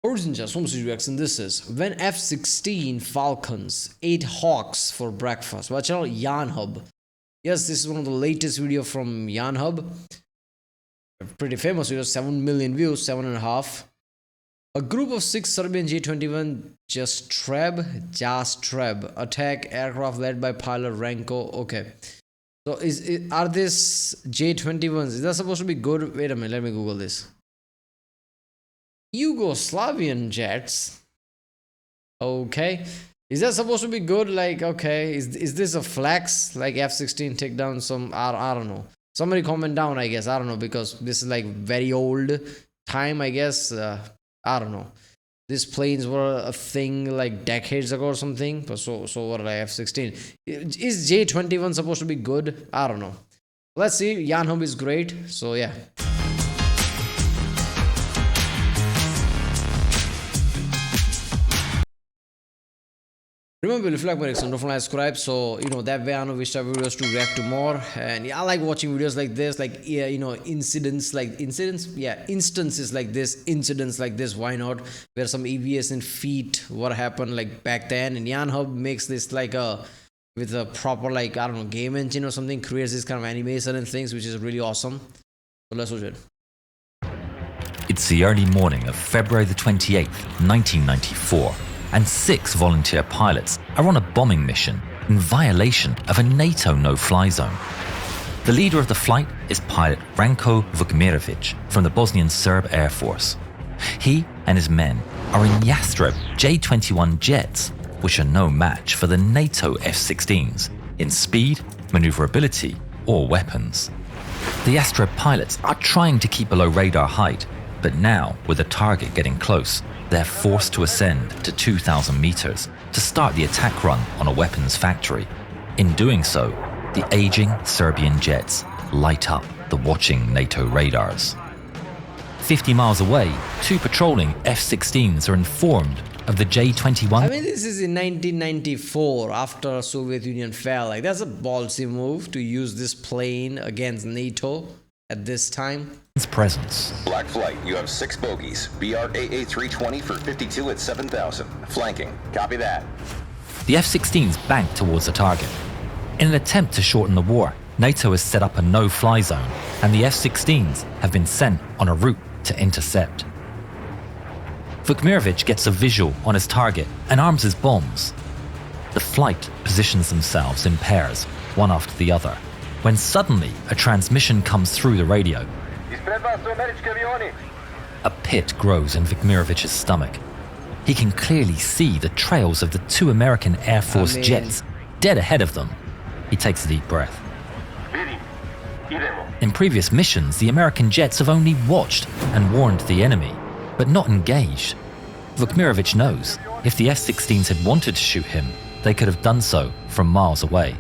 Original Somsi reaction. This is when F-16 Falcons ate hawks for breakfast. Watch out, Yarnhub. Yes, this is one of the latest video from Yarnhub. Pretty famous video, 7 million views, 7.5. A group of 6 Serbian J-21 Jastreb attack aircraft led by pilot Ranko. Okay. So are these J-21s? Is that supposed to be good? Wait a minute, let me Google this. Yugoslavian jets. Okay. Is that supposed to be good? Like, okay, is this a flex? Like F-16 take down some, I don't know. Somebody comment down, I guess. I don't know, because this is like very old time, I guess. I don't know. These planes were a thing like decades ago or something. But so were like F-16. Is J-21 supposed to be good? I don't know. Let's see. Yarnhub is great. So yeah. Remember, if you like my reaction, don't forget to subscribe. So that way I know which type of videos to react to more. And yeah, I like watching videos like this, like instances like this, incidents like this. Why not? Where some EVS in feet, what happened like back then. And Yarnhub makes this like with a proper like I don't know game engine or something, creates this kind of animation and things, which is really awesome. So let's watch it. It's the early morning of February the 28th, 1994. And 6 volunteer pilots are on a bombing mission in violation of a NATO no-fly zone. The leader of the flight is pilot Ranko Vukmirovic from the Bosnian Serb Air Force. He and his men are in Yastreb J-21 jets, which are no match for the NATO F-16s in speed, maneuverability, or weapons. The Yastreb pilots are trying to keep below radar height, but now, with the target getting close, they're forced to ascend to 2,000 meters to start the attack run on a weapons factory. In doing so, the aging Serbian jets light up the watching NATO radars. 50 miles away, 2 patrolling F-16s are informed of the J-21. I mean, this is in 1994, after Soviet Union fell. Like, that's a ballsy move to use this plane against NATO at this time. Presence. Black flight, you have 6 bogies. BRAA 320 for 52 at 7,000. Flanking. Copy that. The F-16s bank towards the target. In an attempt to shorten the war, NATO has set up a no-fly zone, and the F-16s have been sent on a route to intercept. Vukmirovic gets a visual on his target and arms his bombs. The flight positions themselves in pairs, one after the other, when suddenly a transmission comes through the radio. A pit grows in Vukmirovic's stomach. He can clearly see the trails of the 2 American Air Force jets dead ahead of them. He takes a deep breath. In previous missions, the American jets have only watched and warned the enemy, but not engaged. Vukmirovic knows if the F-16s had wanted to shoot him, they could have done so from miles away.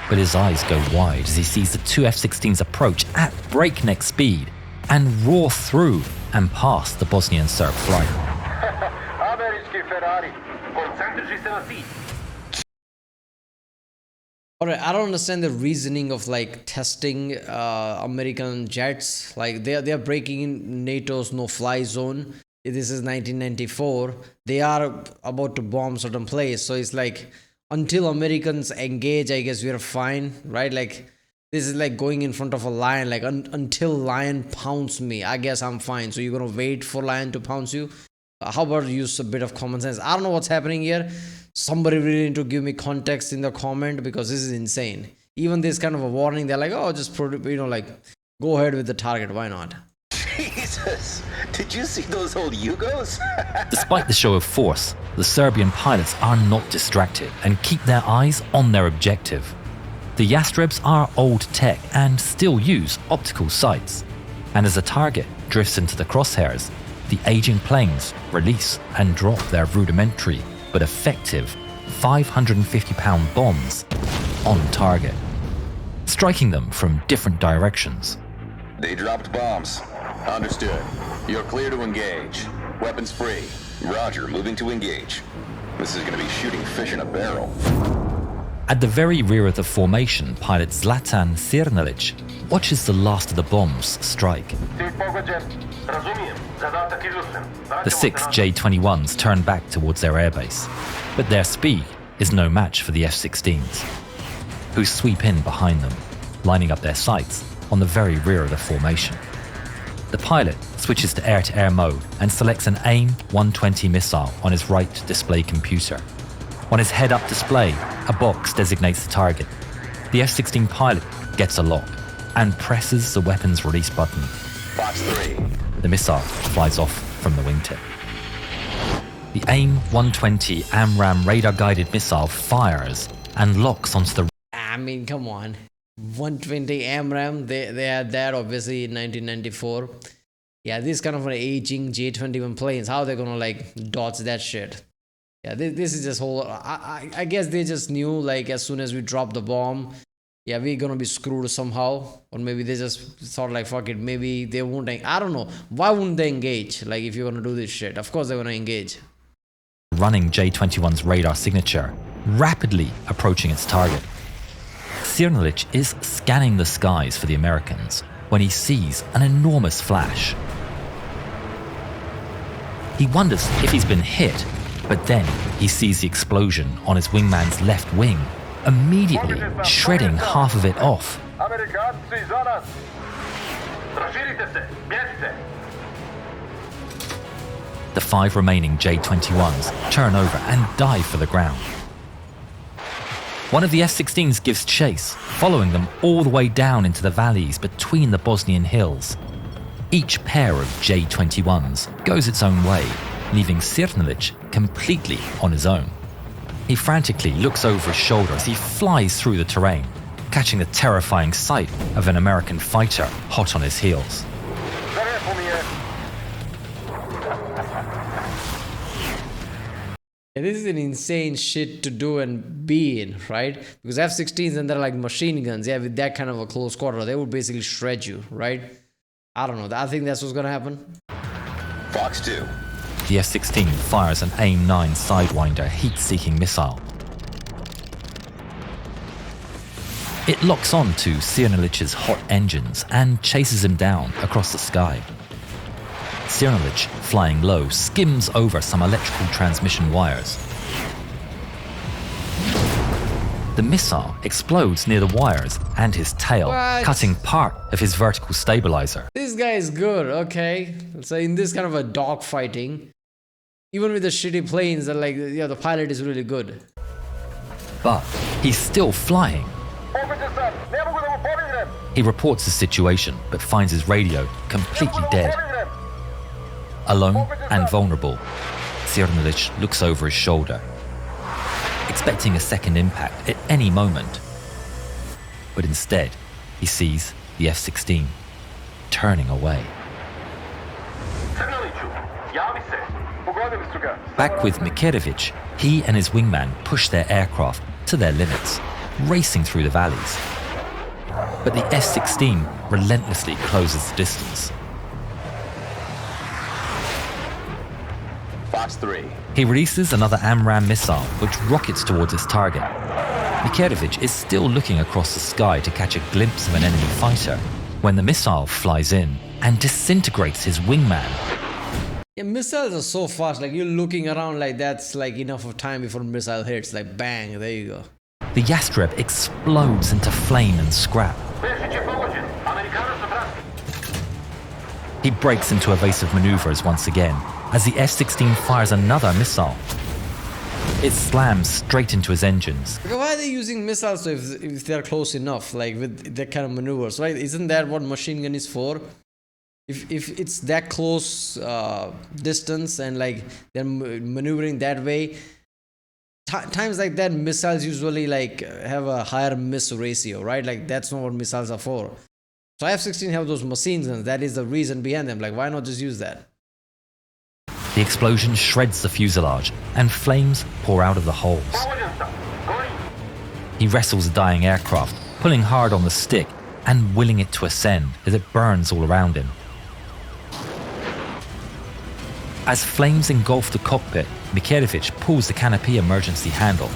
But his eyes go wide as he sees the 2 F-16s approach at breakneck speed and roar through and past the Bosnian Serb flight. Alright, I don't understand the reasoning of like testing American jets. Like they are breaking in NATO's no-fly zone. This is 1994. They are about to bomb certain place. So it's like, until Americans engage, I guess we're fine, right? Like, this is like going in front of a lion, like until lion pounds me, I guess I'm fine. So you're gonna wait for lion to pounce you? How about use a bit of common sense? I don't know what's happening here. Somebody really need to give me context in the comment, because this is insane. Even this kind of a warning, they're like, oh, just like go ahead with the target, why not? Jesus, did you see those old Yugos? Despite the show of force, the Serbian pilots are not distracted and keep their eyes on their objective. The Yastrebs are old tech and still use optical sights. And as the target drifts into the crosshairs, the aging planes release and drop their rudimentary but effective 550-pound bombs on target, striking them from different directions. They dropped bombs. Understood. You're clear to engage. Weapons free. Roger, moving to engage. This is gonna be shooting fish in a barrel. At the very rear of the formation, pilot Zlatan Cernalic watches the last of the bombs strike. The 6 J-21s turn back towards their airbase, but their speed is no match for the F-16s, who sweep in behind them, lining up their sights on the very rear of the formation. The pilot switches to air-to-air mode and selects an AIM-120 missile on his right display computer. On his head-up display, a box designates the target. The F-16 pilot gets a lock and presses the weapon's release button. Fox 3. The missile flies off from the wingtip. The AIM-120 AMRAAM radar-guided missile fires and locks onto the... I mean, come on. 120 AMRAAM, they had that obviously in 1994. Yeah, this kind of an aging J-21 planes, how they're gonna like dodge that shit? Yeah, this is just whole... I guess they just knew like as soon as we drop the bomb, yeah, we're gonna be screwed somehow. Or maybe they just thought like, fuck it, maybe they won't... I don't know. Why wouldn't they engage? Like if you're gonna do this shit, of course they're gonna engage. Running J-21's radar signature, rapidly approaching its target. Cernalic is scanning the skies for the Americans when he sees an enormous flash. He wonders if he's been hit, but then he sees the explosion on his wingman's left wing, immediately shredding half of it off. The 5 remaining J-21s turn over and dive for the ground. One of the F-16s gives chase, following them all the way down into the valleys between the Bosnian hills. Each pair of J-21s goes its own way, leaving Cernalic completely on his own. He frantically looks over his shoulder as he flies through the terrain, catching the terrifying sight of an American fighter hot on his heels. Yeah, this is an insane shit to do and be in, right? Because F-16s and they're like machine guns. Yeah, with that kind of a close quarter, they would basically shred you, right? I don't know. I think that's what's gonna happen. Fox 2. The F-16 fires an AIM-9 Sidewinder heat-seeking missile. It locks on to Cernalic's hot engines and chases him down across the sky. Cernalic, flying low, skims over some electrical transmission wires. The missile explodes near the wires and his tail, cutting part of his vertical stabilizer. This guy is good, okay? So in this kind of a dogfighting, even with the shitty planes, that like, yeah, the pilot is really good. But he's still flying. He reports the situation, but finds his radio completely dead. Alone and vulnerable, Cernalic looks over his shoulder, expecting a second impact at any moment. But instead, he sees the F-16 turning away. Back with Mikerevic, he and his wingman push their aircraft to their limits, racing through the valleys. But the F-16 relentlessly closes the distance. Fox 3. He releases another AMRAAM missile, which rockets towards its target. Mikerevic is still looking across the sky to catch a glimpse of an enemy fighter when the missile flies in and disintegrates his wingman. Yeah, missiles are so fast, like you're looking around like that's like enough of time before a missile hits, like bang, there you go. The Yastreb explodes into flame and scrap. He breaks into evasive maneuvers once again as the F-16 fires another missile. It slams straight into his engines. Why are they using missiles if they're close enough, like with that kind of maneuvers, right? Isn't that what machine gun is for? If it's that close distance and like they're maneuvering that way, times like that, missiles usually like have a higher miss ratio, right? Like that's not what missiles are for. So F-16 have those machine guns. That is the reason behind them. Like, why not just use that? The explosion shreds the fuselage and flames pour out of the holes. He wrestles the dying aircraft, pulling hard on the stick and willing it to ascend as it burns all around him. As flames engulf the cockpit, Mikerevic pulls the canopy emergency handle.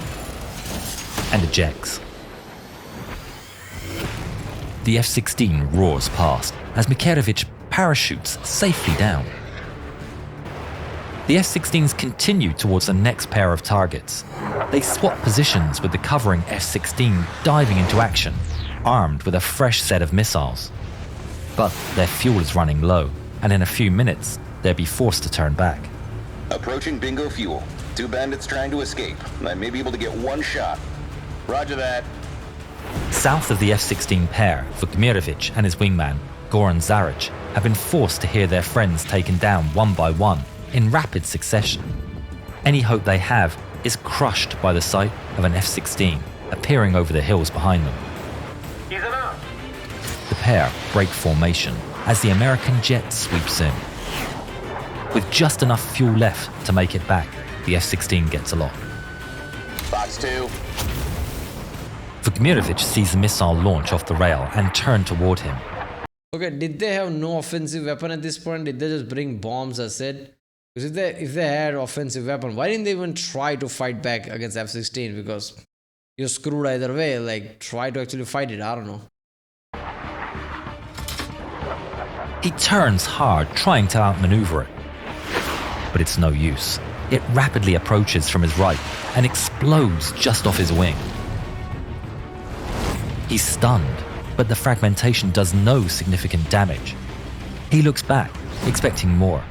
and ejects. The F-16 roars past as Mikerovich parachutes safely down. The F-16s continue towards the next pair of targets. They swap positions with the covering F-16 diving into action, armed with a fresh set of missiles. But their fuel is running low, and in a few minutes, they'll be forced to turn back. Approaching bingo fuel. 2 bandits trying to escape. I may be able to get 1 shot. Roger that. South of the F-16 pair, Vukmirovich and his wingman, Goran Zaric, have been forced to hear their friends taken down one by one in rapid succession. Any hope they have is crushed by the sight of an F-16 appearing over the hills behind them. The pair break formation as the American jet sweeps in. With just enough fuel left to make it back, the F-16 gets aloft. Box 2. Vukmirovich sees the missile launch off the rail and turn toward him. Okay, did they have no offensive weapon at this point? Did they just bring bombs, as said? Because if they had offensive weapon, why didn't they even try to fight back against F-16? Because you're screwed either way. Like, try to actually fight it. I don't know. He turns hard, trying to outmaneuver it. But it's no use. It rapidly approaches from his right and explodes just off his wing. He's stunned, but the fragmentation does no significant damage. He looks back, expecting more,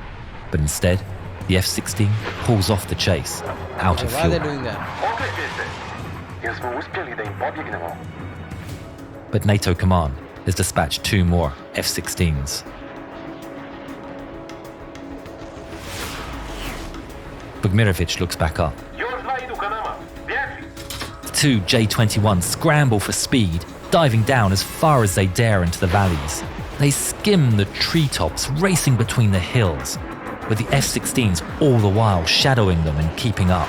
but instead, the F-16 pulls off the chase, out of Why fuel. are they doing that? But NATO command has dispatched 2 more F-16s. Vukmirovich looks back up. The 2 J-21s scramble for speed, diving down as far as they dare into the valleys. They skim the treetops, racing between the hills, with the F-16s all the while shadowing them and keeping up.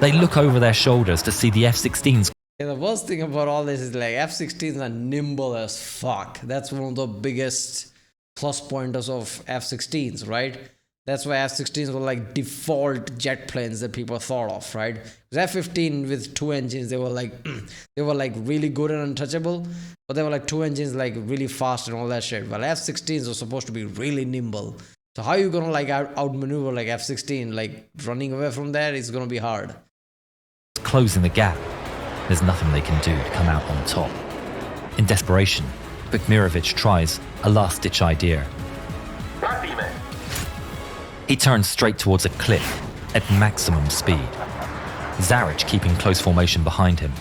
They look over their shoulders to see the F-16s. Yeah, the worst thing about all this is like F-16s are nimble as fuck. That's one of the biggest plus pointers of F-16s, right? That's why F-16s were like default jet planes that people thought of, right? Because F-15 with 2 engines, they were like really good and untouchable, but they were like 2 engines like really fast and all that shit. Well, F-16s were supposed to be really nimble. So how are you gonna like outmaneuver like F-16? Like running away from that is gonna be hard. Closing the gap. There's nothing they can do to come out on top. In desperation, Vukmirovich tries a last-ditch idea. He turns straight towards a cliff at maximum speed, Zaric keeping close formation behind him.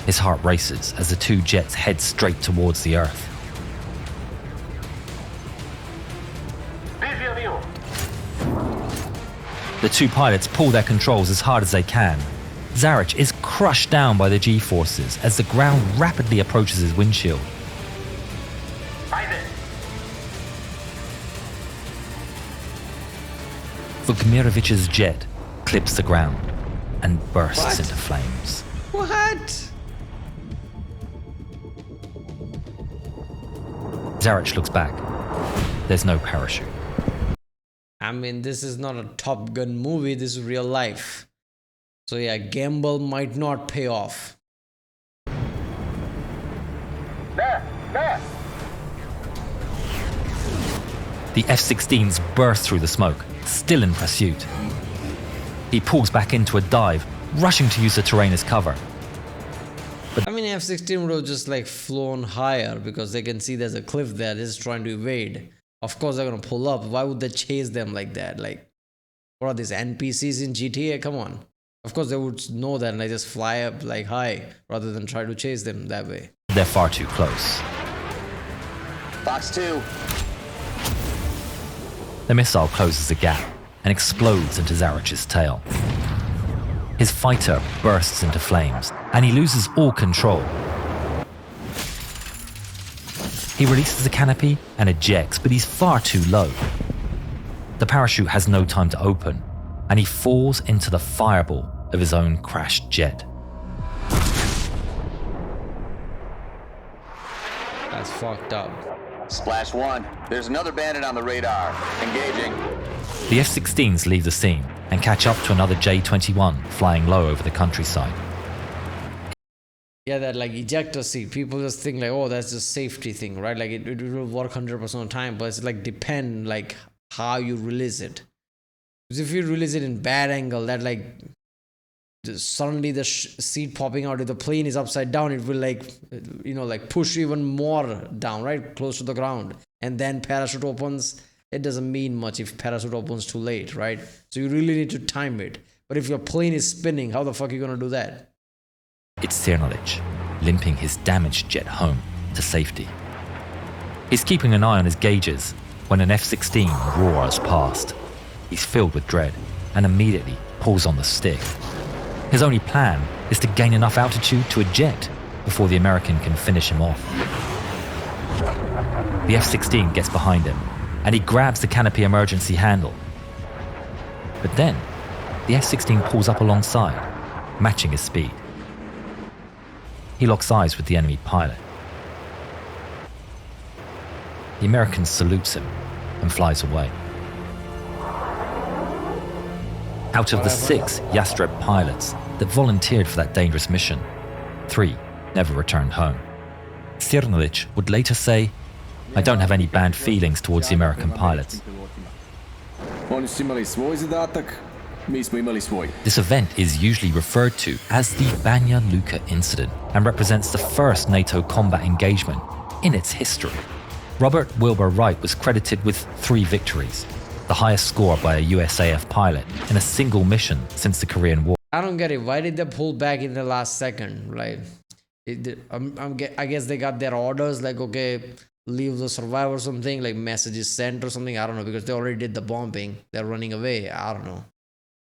His heart races as the 2 jets head straight towards the earth. The 2 pilots pull their controls as hard as they can. Zaric is crushed down by the G-forces as the ground rapidly approaches his windshield. Vukmirovich's jet clips the ground and bursts into flames. What? Zaric looks back. There's no parachute. I mean, this is not a Top Gun movie, this is real life. So yeah, gamble might not pay off. The F-16s burst through the smoke, still in pursuit. He pulls back into a dive, rushing to use the terrain as cover. I mean, F-16 would have just like flown higher because they can see there's a cliff there, they're just trying to evade. Of course they're gonna pull up. Why would they chase them like that? Like, what are these NPCs in GTA? Come on. Of course they would know that and they just fly up like high rather than try to chase them that way. They're far too close. Box 2. The missile closes the gap and explodes into Zaric's tail. His fighter bursts into flames and he loses all control. He releases the canopy and ejects, but he's far too low. The parachute has no time to open, and he falls into the fireball of his own crashed jet. That's fucked up. Splash 1. There's another bandit on the radar. Engaging. The F-16s leave the scene and catch up to another J-21 flying low over the countryside. Yeah, that like ejector seat. People just think like, oh, that's just safety thing, right? Like it will work 100% of the time, but it's like depend like how you release it. Because if you release it in bad angle, that like suddenly the seat popping out, if the plane is upside down, it will like, like push even more down, right? Close to the ground. And then parachute opens. It doesn't mean much if parachute opens too late, right? So you really need to time it. But if your plane is spinning, how the fuck are you going to do that? It's Cernalic, limping his damaged jet home to safety. He's keeping an eye on his gauges when an F-16 roars past. He's filled with dread and immediately pulls on the stick. His only plan is to gain enough altitude to eject before the American can finish him off. The F-16 gets behind him and he grabs the canopy emergency handle. But then, the F-16 pulls up alongside, matching his speed. He locks eyes with the enemy pilot. The American salutes him and flies away. Out of the 6 Yastreb pilots that volunteered for that dangerous mission, 3 never returned home. Cernalic would later say, "I don't have any bad feelings towards the American pilots." This event is usually referred to as the Banja Luka incident and represents the first NATO combat engagement in its history. Robert Wilbur Wright was credited with 3 victories, the highest score by a USAF pilot in a single mission since the Korean War. I don't get it. Why did they pull back in the last second? Like, I guess they got their orders, like, okay, leave the survivor or something, like messages sent or something. I don't know, because they already did the bombing. They're running away. I don't know.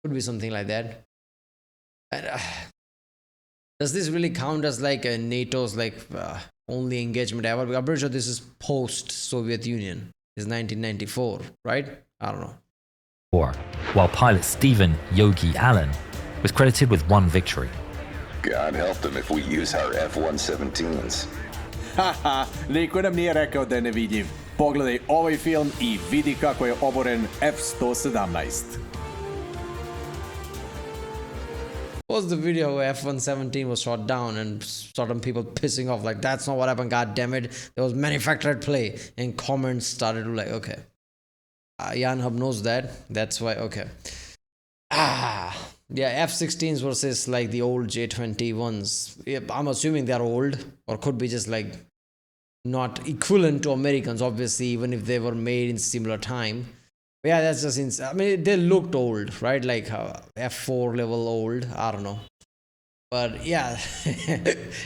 Could be something like that. And, does this really count as like a NATO's like only engagement ever? I'm pretty sure this is post-Soviet Union. It's 1994, right? I don't know. While pilot Stephen Yogi Allen was credited with 1 victory. God help them if we use our F-117s. Haha, niko nam nije rekao da je nevidljiv. Pogledaj ovaj film i vidi kako je oboren F-117. Was the video where F-117 was shot down and certain people pissing off like, that's not what happened, god damn it, there was manufactured play, and comments started to like, okay, Yarnhub knows that's why, okay, yeah, F-16s versus like the old J-21s. Yeah, I'm assuming they're old, or could be just like not equivalent to Americans, obviously, even if they were made in similar time. But yeah, that's just insane. I mean, they looked old, right? Like F4 level old. I don't know. But yeah,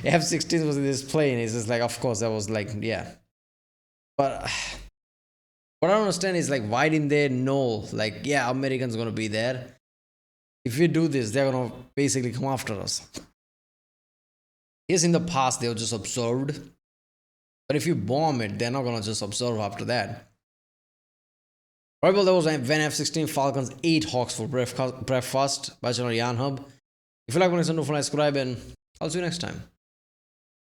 F-16 was in this plane. It's just like, of course, that was like, yeah. But what I don't understand is like, why didn't they know? Like, yeah, Americans are going to be there. If we do this, they're going to basically come after us. Yes, in the past, they were just observed. But if you bomb it, they're not going to just observe after that. Right, well, that was when F-16 Falcons 8 Hawks for breakfast by channel Yarnhub. If you like what I said, don't forget to subscribe, and I'll see you next time.